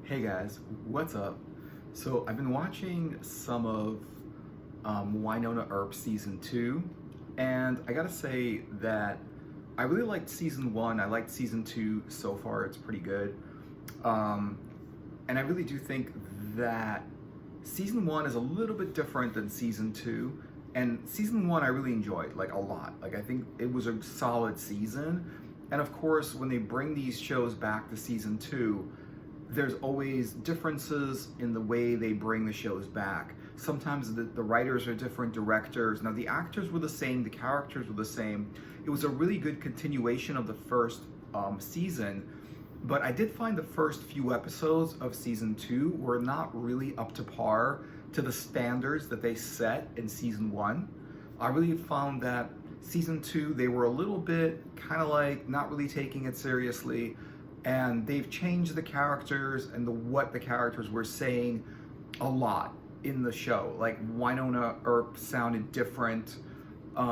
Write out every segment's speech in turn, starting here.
Hey guys, what's up? So I've been watching some of Wynonna Earp season 2, and I gotta say that I really liked season 1. I liked season 2 so far. It's pretty good. Um, and I really do think that season 1 is a little bit different than season 2. And season 1 I really enjoyed, like, a lot. Like, I think it was a solid season. And of course, when they bring these shows back to season 2, there's always differences in the way they bring the shows back. Sometimes the writers are different, directors. Now, the actors were the same, the characters were the same. It was a really good continuation of the first season, but I did find the first few episodes of season 2 were not really up to par to the standards that they set in season 1. I really found that season 2, they were a little bit kind of like not really taking it seriously. And they've changed the characters and what the characters were saying a lot in the show. Like, Wynonna Earp sounded different. A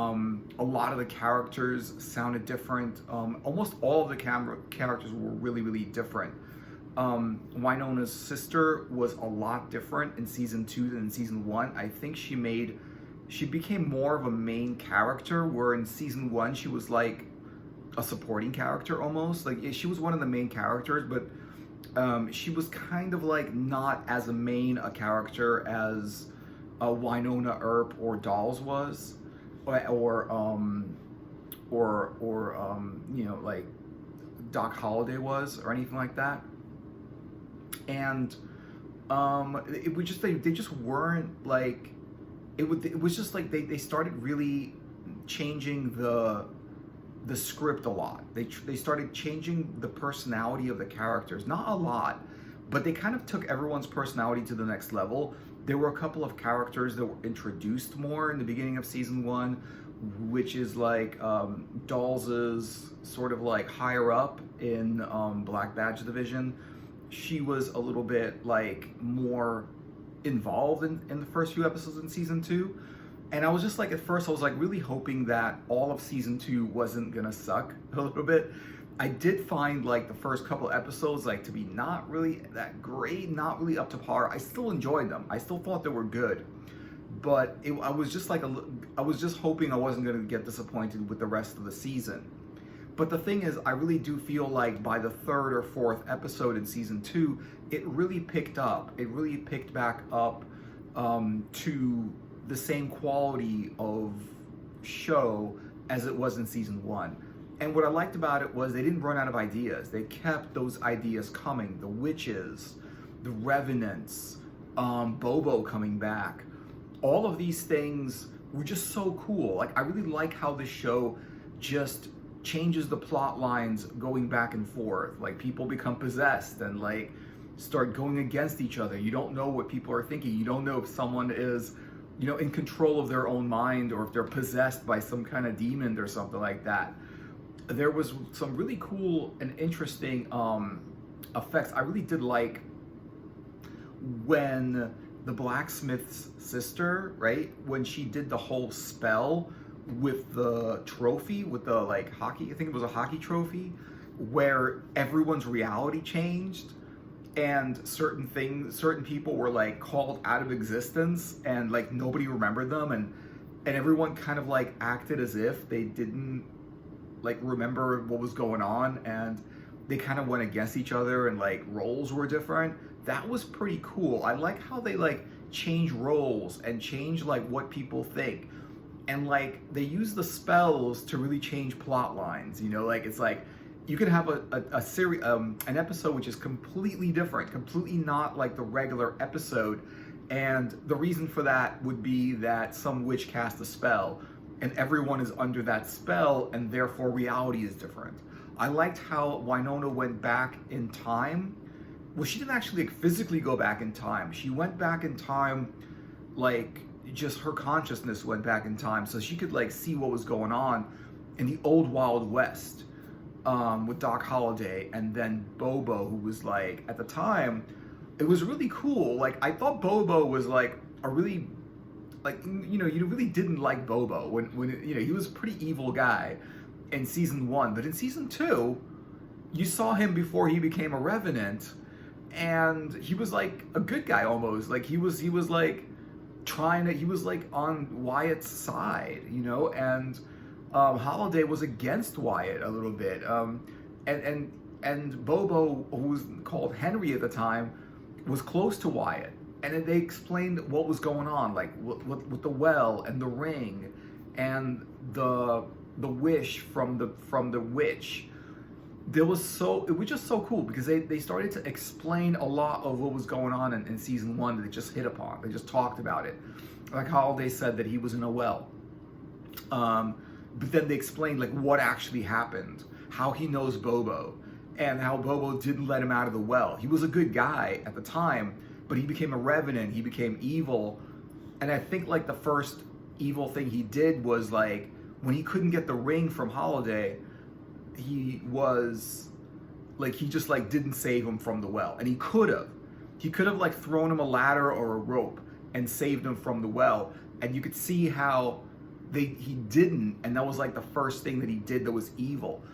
lot of the characters sounded different. Almost all of the characters were really, really different. Wynonna's sister was a lot different in season 2 than in season 1. I think she became more of a main character, where in season 1 she was like a supporting character almost. Like, she was one of the main characters, but she was kind of like not as a main a character as Wynonna Earp or Dolls was, or like Doc Holliday was, or anything like that. And it was just they just weren't like it was just like they started really changing the script a lot. They started changing the personality of the characters. Not a lot, but they kind of took everyone's personality to the next level. There were a couple of characters that were introduced more in the beginning of season 1, which is like Dolls' sort of like higher up in Black Badge Division. She was a little bit like more involved in the first few episodes in season 2. And I was just like, at first I was like really hoping that all of season 2 wasn't gonna suck a little bit. I did find like the first couple episodes like to be not really that great, not really up to par. I still enjoyed them. I still thought they were good, but I was just like, I was just hoping I wasn't gonna get disappointed with the rest of the season. But the thing is, I really do feel like by the 3rd or 4th episode in season 2, it really picked up. It really picked back up to the same quality of show as it was in season 1. And what I liked about it was they didn't run out of ideas. They kept those ideas coming. The witches, the revenants, Bobo coming back. All of these things were just so cool. Like, I really like how the show just changes the plot lines going back and forth. Like, people become possessed and like start going against each other. You don't know what people are thinking. You don't know if someone is, you know, in control of their own mind, or if they're possessed by some kind of demon or something like that. There was some really cool and interesting effects. I really did like when the blacksmith's sister, right, when she did the whole spell with the trophy, with the like hockey, I think it was a hockey trophy, where everyone's reality changed. And certain people were like called out of existence, and like nobody remembered them, and everyone kind of like acted as if they didn't like remember what was going on, and they kind of went against each other, and like roles were different. That was pretty cool. I like how they like change roles and change like what people think, and like they use the spells to really change plot lines. You know, like it's like, you could have a series, an episode which is completely different, completely not like the regular episode, and the reason for that would be that some witch cast a spell, and everyone is under that spell, and therefore reality is different. I liked how Wynonna went back in time. Well, she didn't actually like physically go back in time. She went back in time, like just her consciousness went back in time, so she could like see what was going on in the old Wild West. With Doc Holliday and then Bobo, who was like, at the time, it was really cool. Like, I thought Bobo was like a really, like, you know, you really didn't like Bobo when you know, he was a pretty evil guy in season 1, but in season 2, you saw him before he became a revenant, and he was like a good guy almost. Like he was like he was like on Wyatt's side, you know, and Holiday was against Wyatt a little bit. And Bobo, who was called Henry at the time, was close to Wyatt. And then they explained what was going on, like with the well and the ring, and the wish from the witch. It was just so cool because they started to explain a lot of what was going on in season 1 that they just hit upon. They just talked about it. Like Holiday said that he was in a well. But then they explained like what actually happened, how he knows Bobo, and how Bobo didn't let him out of the well. He was a good guy at the time, but he became a revenant, he became evil. And I think like the first evil thing he did was like when he couldn't get the ring from Holiday, he just like didn't save him from the well. And he could have like thrown him a ladder or a rope and saved him from the well. And you could see how he didn't, and that was like the first thing that he did that was evil.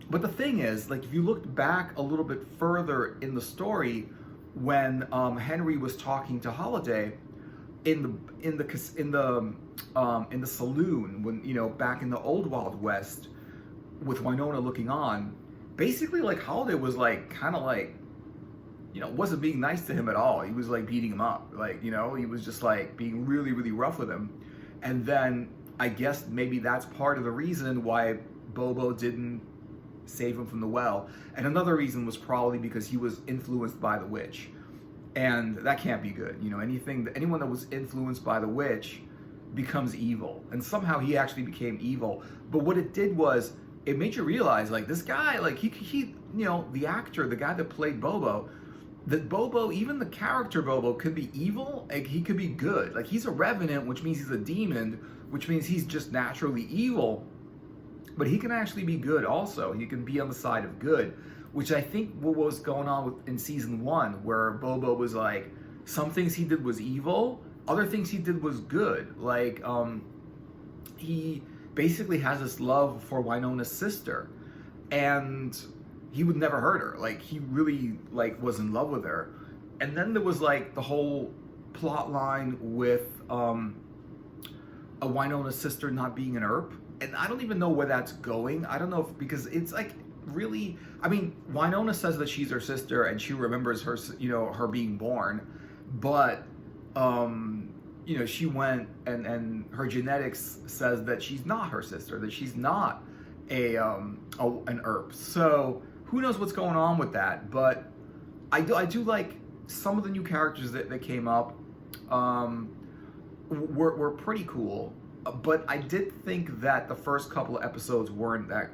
But the thing is, like if you looked back a little bit further in the story, when Henry was talking to Holiday in the saloon, when, you know, back in the old Wild West, with Wynonna looking on, basically like Holiday was like kind of like, you know, wasn't being nice to him at all. He was like beating him up, like, you know, he was just like being really, really rough with him. And then I guess maybe that's part of the reason why Bobo didn't save him from the well. And another reason was probably because he was influenced by the witch. And that can't be good. You know, anyone that was influenced by the witch becomes evil. And somehow he actually became evil. But what it did was, it made you realize, like, this guy, like, he you know, the actor, the guy that played Bobo, that Bobo, even the character Bobo, could be evil, like, he could be good. Like, he's a revenant, which means he's a demon, which means he's just naturally evil. But he can actually be good also. He can be on the side of good, which I think what was going on in season 1, where Bobo was like, some things he did was evil, other things he did was good. Like, he basically has this love for Wynonna's sister, and he would never hurt her. Like, he really like was in love with her. And then there was like the whole plot line with a Wynonna's sister not being an Earp, and I don't even know where that's going. I don't know if, because it's like really, I mean, Wynonna says that she's her sister and she remembers her, you know, her being born, but you know, she went and her genetics says that she's not her sister, that she's not an Earp. So who knows what's going on with that? But I do like some of the new characters that came up. Were pretty cool. But I did think that the first couple of episodes weren't bad.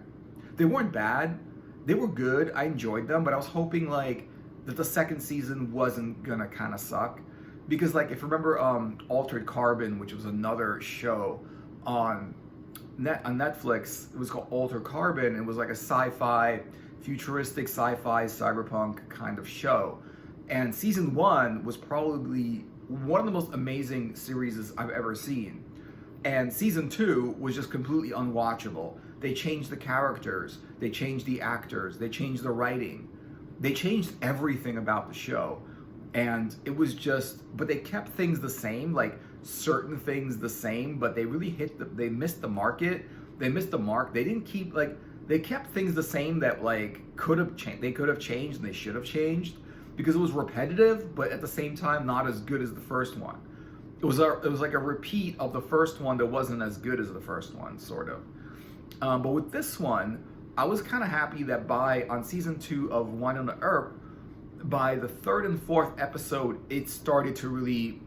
They were good. I enjoyed them, but I was hoping like that the second season wasn't gonna kind of suck, because like if you remember Altered Carbon, which was another show on Netflix, it was called Altered Carbon. It was like a sci-fi, futuristic sci-fi cyberpunk kind of show, and season 1 was probably one of the most amazing series I've ever seen. And season 2 was just completely unwatchable. They changed the characters, they changed the actors, they changed the writing, they changed everything about the show. And it was just, but they kept things the same, like certain things the same, but they really they missed the market, they missed the mark. They didn't keep, like, they kept things the same that like they could have changed and they should have changed, because it was repetitive, but at the same time not as good as the first one. It was like a repeat of the first one that wasn't as good as the first one, sort of. But with this one, I was kind of happy that on season 2 of Wynonna Earp, by the 3rd and 4th episode, it started to really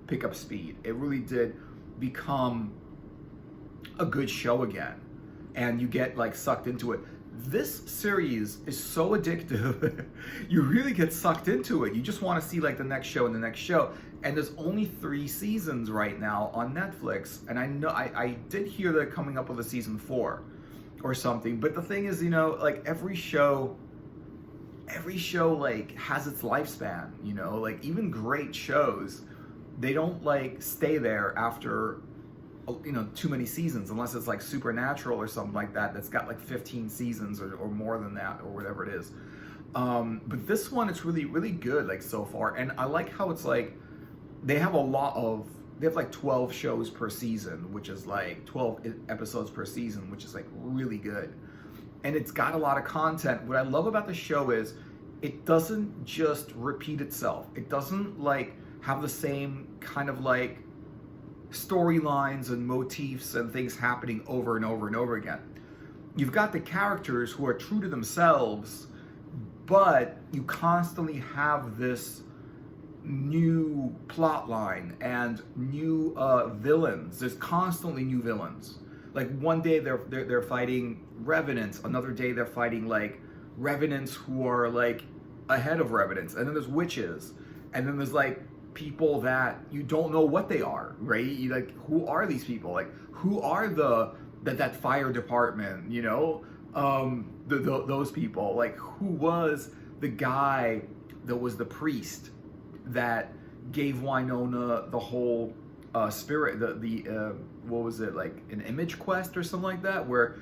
pick up speed. It really did become a good show again, and you get like sucked into it. This series is so addictive. You really get sucked into it. You just want to see like the next show and the next show. And there's only 3 seasons right now on Netflix. And I know I did hear they're coming up with a season 4 or something. But the thing is, you know, like every show like has its lifespan, you know, like even great shows, they don't like stay there after, you know, too many seasons, unless it's like Supernatural or something like that that's got like 15 seasons or more than that, or whatever it is. But this one, it's really, really good, like, so far. And I like how it's like, they have like 12 shows per season, which is like 12 episodes per season, which is like really good. And it's got a lot of content. What I love about the show is it doesn't just repeat itself. It doesn't like have the same kind of like storylines and motifs and things happening over and over and over again. You've got the characters who are true to themselves, but you constantly have this new plot line and new villains. There's constantly new villains. Like one day they're fighting revenants, another day they're fighting like revenants who are like ahead of revenants, and then there's witches, and then there's like people that you don't know what they are, right? You like, who are these people? Like, who are that fire department? You know, those people. Like, who was the guy that was the priest that gave Wynonna the whole spirit, the what was it, like an image quest or something like that, where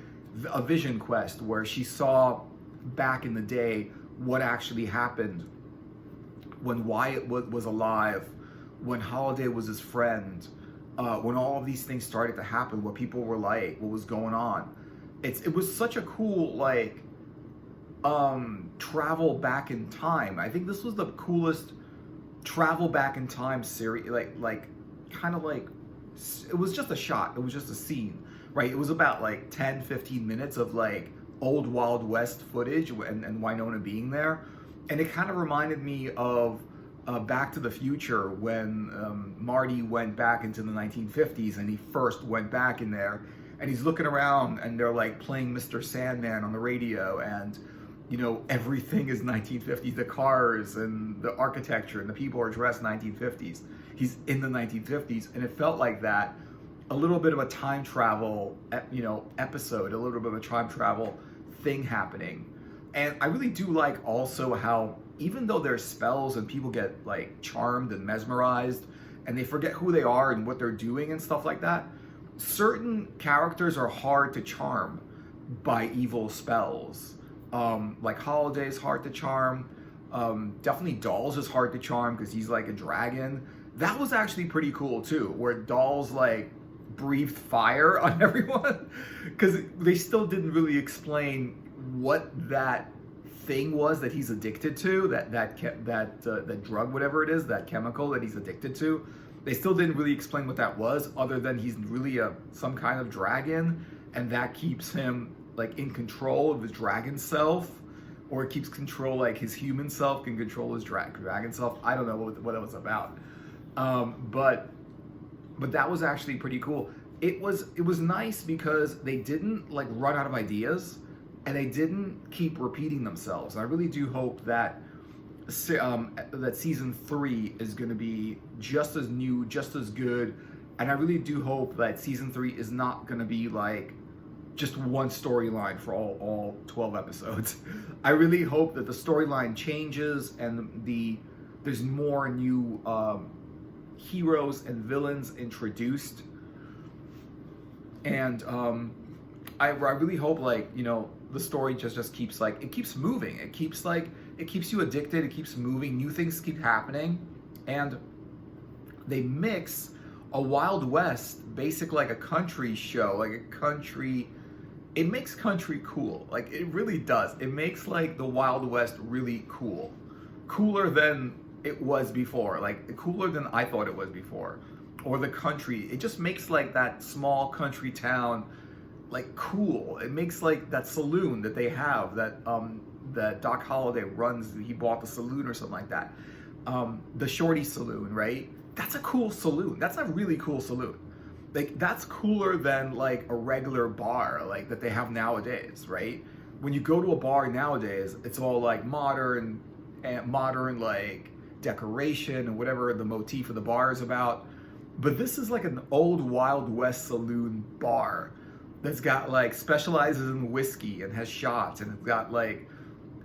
a vision quest where she saw back in the day what actually happened when Wyatt was alive, when Holiday was his friend, when all of these things started to happen, what people were like, what was going on. It was such a cool like travel back in time. I think this was the coolest travel back in time series, like kind of like, it was just a shot, it was just a scene, right? It was about like 10-15 minutes of like old Wild West footage and Wynonna being there, and it kind of reminded me of Back to the Future when Marty went back into the 1950s and he first went back in there and he's looking around and they're like playing Mr. Sandman on the radio, and you know, everything is 1950s, the cars and the architecture and the people are dressed 1950s. He's in the 1950s, and it felt like that, a little bit of a time travel, you know, episode, a little bit of a time travel thing happening. And I really do like also how, even though there's spells and people get like charmed and mesmerized and they forget who they are and what they're doing and stuff like that, certain characters are hard to charm by evil spells. Like Holiday's hard to charm. Definitely Dolls is hard to charm because he's like a dragon. That was actually pretty cool too, where Dolls like breathed fire on everyone, because they still didn't really explain what that thing was that he's addicted to, that drug, whatever it is, that chemical that he's addicted to. They still didn't really explain what that was, other than he's really some kind of dragon, and that keeps him like in control of his dragon self, or it keeps control, like his human self can control his dragon self. I don't know what it was about, but that was actually pretty cool. It was nice because they didn't like run out of ideas, and they didn't keep repeating themselves. I really do hope that that season 3 is going to be just as new, just as good, and I really do hope that season 3 is not going to be like just one storyline for all 12 episodes. I really hope that the storyline changes and there's more new heroes and villains introduced, and I really hope, like, you know, the story just keeps like, it keeps moving, it keeps you addicted, it keeps moving, new things keep happening, and they mix a Wild West, basic like a country show, like a country. It makes country cool, like it really does. It makes like the Wild West really cool, cooler than it was before, like cooler than I thought it was before, or the country. It just makes like that small country town like cool. It makes like that saloon that they have that Doc Holliday runs. He bought the saloon or something like that. The Shorty Saloon, right? That's a cool saloon. That's a really cool saloon. Like, that's cooler than like a regular bar like that they have nowadays, right? When you go to a bar nowadays, it's all like modern like decoration and whatever the motif of the bar is about. But this is like an old Wild West saloon bar that's got like, specializes in whiskey and has shots, and it's got like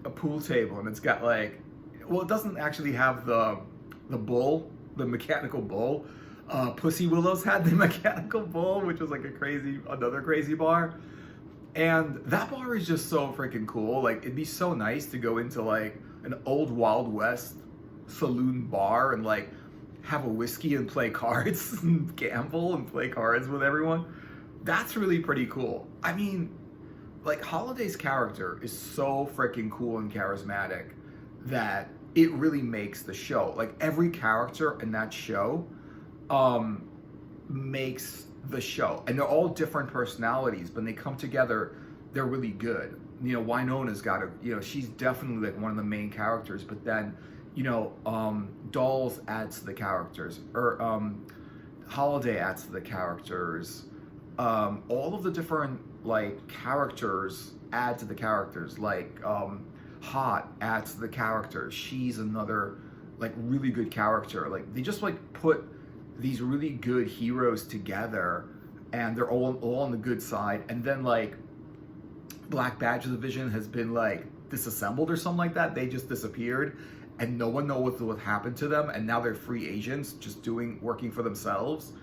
a pool table, and it's got like, well, it doesn't actually have the bull, the mechanical bull. Pussy Willows had the mechanical bull, which was like another crazy bar. And that bar is just so freaking cool. Like, it'd be so nice to go into like an old Wild West saloon bar and like have a whiskey and play cards and gamble and play cards with everyone. That's really pretty cool. I mean, like, Holiday's character is so freaking cool and charismatic that it really makes the show. Like, every character in that show makes the show, and they're all different personalities, but when they come together, they're really good. You know, Wynonna's got a, you know, she's definitely like one of the main characters, but then, you know, Dolls adds to the characters, or Holiday adds to the characters. All of the different like characters add to the characters. Like Hot adds to the characters. She's another like really good character. Like, they just like put these really good heroes together, and they're all on the good side. And then like Black Badge Division has been like disassembled or something like that. They just disappeared, and no one knows what happened to them. And now they're free agents, just working for themselves.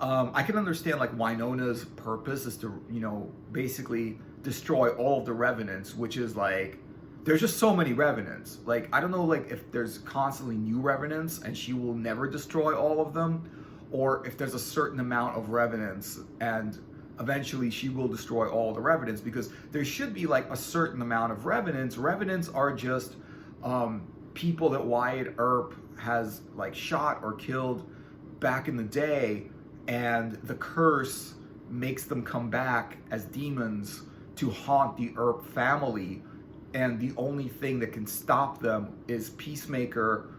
I can understand like Wynonna's purpose is to, you know, basically destroy all of the revenants, which is like, there's just so many revenants. Like, I don't know, like, if there's constantly new revenants and she will never destroy all of them, or if there's a certain amount of revenants and eventually she will destroy all the revenants, because there should be like a certain amount of revenants. Revenants are just people that Wyatt Earp has like shot or killed back in the day, and the curse makes them come back as demons to haunt the Earp family. And the only thing that can stop them is Peacemaker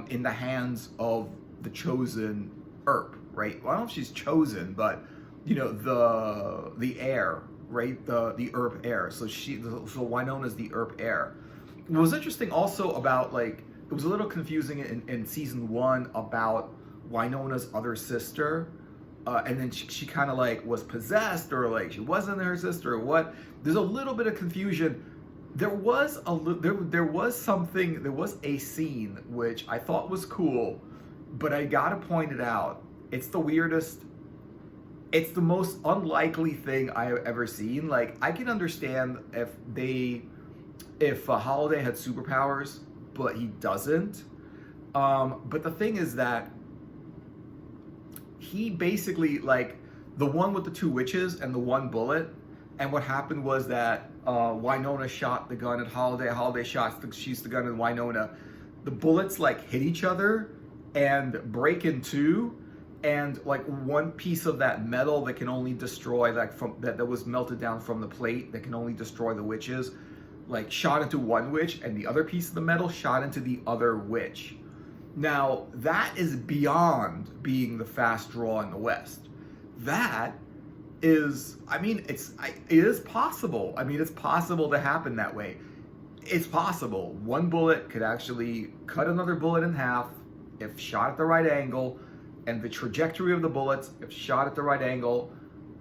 in the hands of the chosen Earp, right? Well, I don't know if she's chosen, but, you know, the heir, right? The Earp heir. So Wynonna's the Earp heir. What was interesting also about, like, it was a little confusing in season 1 about Wynonna's other sister. And then she kind of like was possessed, or like she wasn't her sister, or what. There's a little bit of confusion. There was a scene which I thought was cool, but I gotta point it out. It's the weirdest, it's the most unlikely thing I have ever seen. Like, I can understand if Holiday had superpowers, but he doesn't. But the thing is that he basically, like, the one with the 2 witches and the 1 bullet, and what happened was that Wynonna shot the gun at Holiday. Holiday shoots the gun at Wynonna. The bullets like hit each other and break in 2, and like one piece of that metal that can only destroy, like, from that was melted down from the plate that can only destroy the witches, like shot into one witch, and the other piece of the metal shot into the other witch. Now, that is beyond being the fast draw in the West. That is, I mean, it is possible. I mean, it's possible to happen that way. It's possible. One bullet could actually cut another bullet in half if shot at the right angle, and the trajectory of the bullets, if shot at the right angle,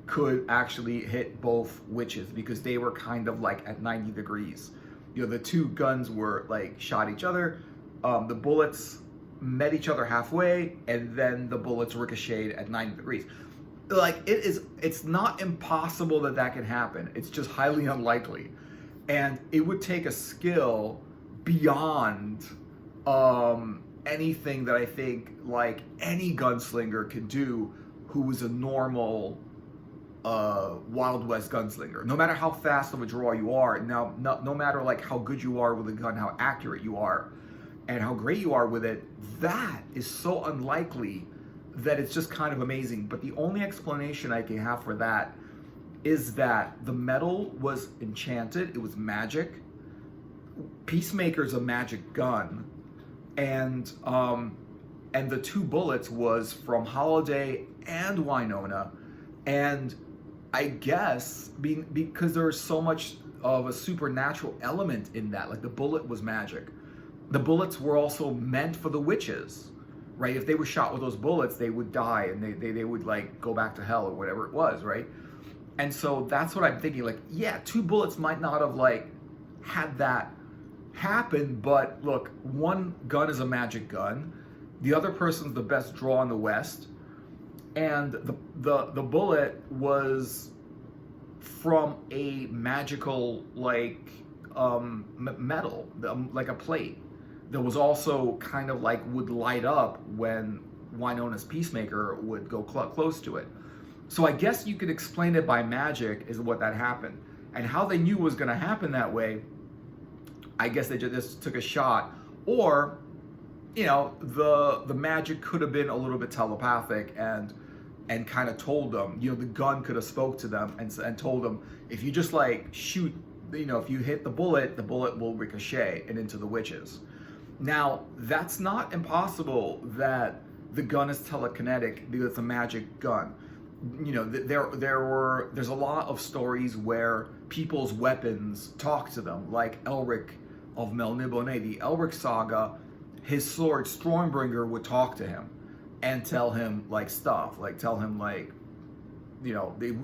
could actually hit both witches, because they were kind of like at 90 degrees. You know, the 2 guns were like shot each other. The bullets met each other halfway, and then the bullets ricocheted at 90 degrees. Like, it's not impossible that can happen. It's just highly unlikely. And it would take a skill beyond anything that I think like any gunslinger could do who was a normal Wild West gunslinger. No matter how fast of a draw you are, now no matter like how good you are with a gun, how accurate you are, and how great you are with it, that is so unlikely that it's just kind of amazing. But the only explanation I can have for that is that the metal was enchanted, it was magic. Peacemaker's a magic gun, and the 2 bullets was from Holiday and Wynonna, and I guess because there was so much of a supernatural element in that, like the bullet was magic. The bullets were also meant for the witches, right? If they were shot with those bullets, they would die, and they would like go back to hell or whatever it was, right? And so that's what I'm thinking. Like, yeah, 2 bullets might not have like had that happen, but look, one gun is a magic gun, the other person's the best draw in the West, and the bullet was from a magical metal, like a plate that was also kind of like would light up when Wynonna's peacemaker would go close to it. So I guess you could explain it by magic is what that happened. And how they knew it was going to happen that way, I guess they just took a shot. Or, the magic could have been a little bit telepathic and kind of told them, the gun could have spoke to them and told them, if you just like shoot, if you hit the bullet will ricochet and into the witches. Now, that's not impossible that the gun is telekinetic because it's a magic gun. There's a lot of stories where people's weapons talk to them, like Elric of Melniboné, the Elric saga. His sword Stormbringer would talk to him and tell him stuff, tell him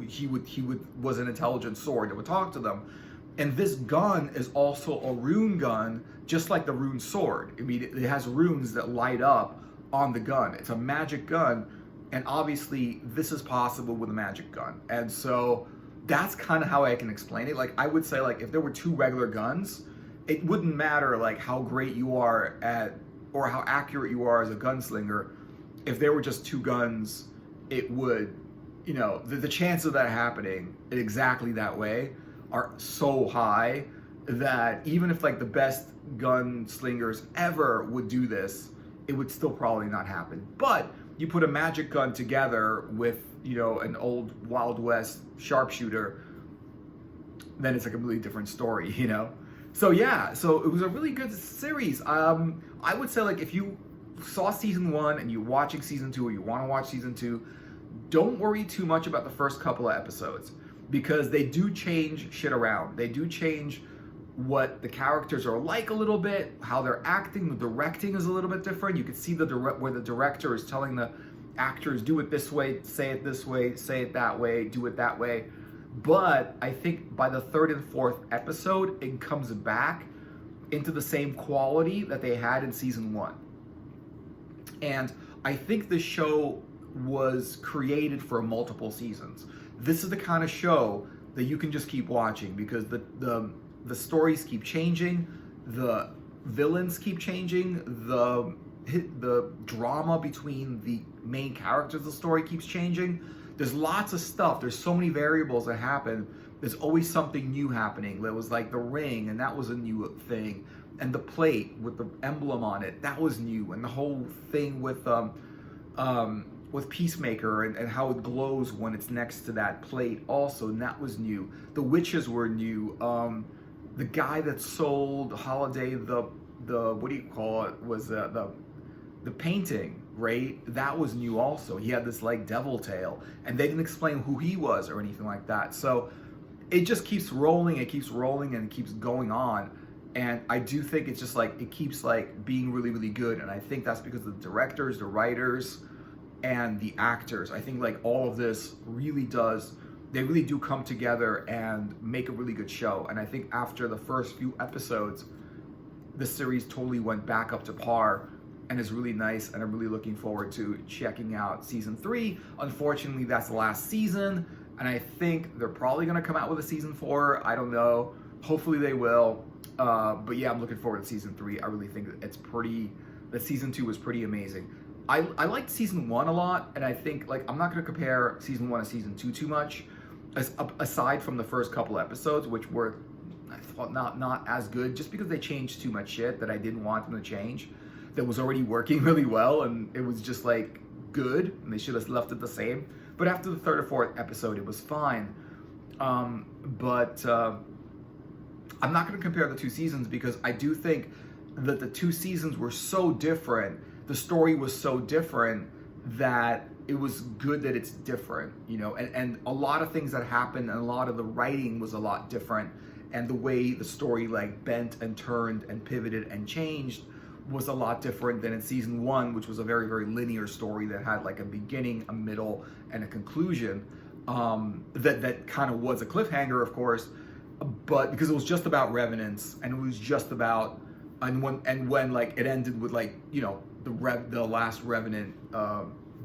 he was an intelligent sword that would talk to them. And this gun is also a rune gun, just like the rune sword. I mean, it has runes that light up on the gun. It's a magic gun, and obviously this is possible with a magic gun. And so that's kind of how I can explain it. I would say, if there were two regular guns, it wouldn't matter how great you are at or how accurate you are as a gunslinger. If there were just two guns, it would, the chance of that happening exactly that way are so high that even if the best gunslingers ever would do this, it would still probably not happen. But you put a magic gun together with, an old Wild West sharpshooter, then it's a completely different story, So yeah, so it was a really good series. I would say if you saw season 1 and you're watching season 2 or you want to watch season 2, don't worry too much about the first couple of episodes, because they do change shit around. They do change what the characters are like a little bit, how they're acting. The directing is a little bit different. You can see where the director is telling the actors, do it this way, say it this way, say it that way, do it that way. But I think by the 3rd and 4th episode, it comes back into the same quality that they had in season 1. And I think the show was created for multiple seasons. This is the kind of show that you can just keep watching, because the stories keep changing, the villains keep changing, the drama between the main characters of the story keeps changing. There's lots of stuff. There's so many variables that happen. There's always something new happening. There was the ring, and that was a new thing. And the plate with the emblem on it, that was new. And the whole thing with Peacemaker and how it glows when it's next to that plate also, and that was new. The witches were new. The guy that sold Holiday the what do you call it, was the painting, right? That was new also. He had this devil tail, and they didn't explain who he was or anything like that. So it just keeps rolling, and it keeps going on. And I do think it's just it keeps being really, really good. And I think that's because of the directors, the writers, and the actors. I think all of this really they really do come together and make a really good show. And I think after the first few episodes, the series totally went back up to par and is really nice. And I'm really looking forward to checking out season 3. Unfortunately, that's the last season, and I think they're probably going to come out with a season 4. I don't know. Hopefully they will. But yeah, I'm looking forward to season 3. I really think that season 2 was pretty amazing. I liked season 1 a lot, and I think I'm not going to compare season 1 to season 2 too much, aside from the first couple episodes, which were, I thought, not as good, just because they changed too much shit that I didn't want them to change, that was already working really well, and it was just good, and they should have left it the same. But after the 3rd or 4th episode, it was fine. But I'm not going to compare the 2 seasons, because I do think that the 2 seasons were so different. The story was so different that it was good that it's different, and a lot of things that happened, and a lot of the writing was a lot different, and the way the story bent and turned and pivoted and changed was a lot different than in season 1, which was a very, very linear story that had a beginning, a middle, and a conclusion. That kind of was a cliffhanger, of course, but because it was just about revenants, and it was just about when it ended with the last revenant,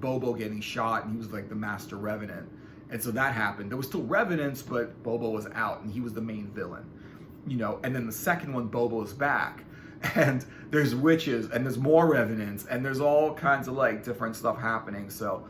Bobo, getting shot, and he was the master revenant, And so that happened. There was still Revenants, but Bobo was out, and he was the main villain. You know, and then the second one, Bobo is back, and there's witches, and there's more Revenants, and there's all kinds of like different stuff happening. So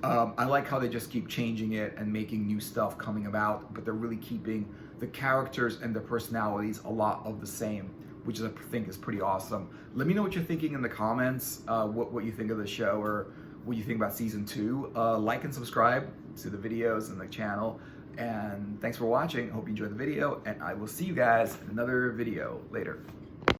I like how they just keep changing it and making new stuff coming about, but they're really keeping the characters and their personalities a lot of the same, which I think is pretty awesome. Let me know what you're thinking in the comments, what you think of the show, or what you think about season 2. Like and subscribe to the videos and the channel. And thanks for watching. I hope you enjoyed the video, and I will see you guys in another video later.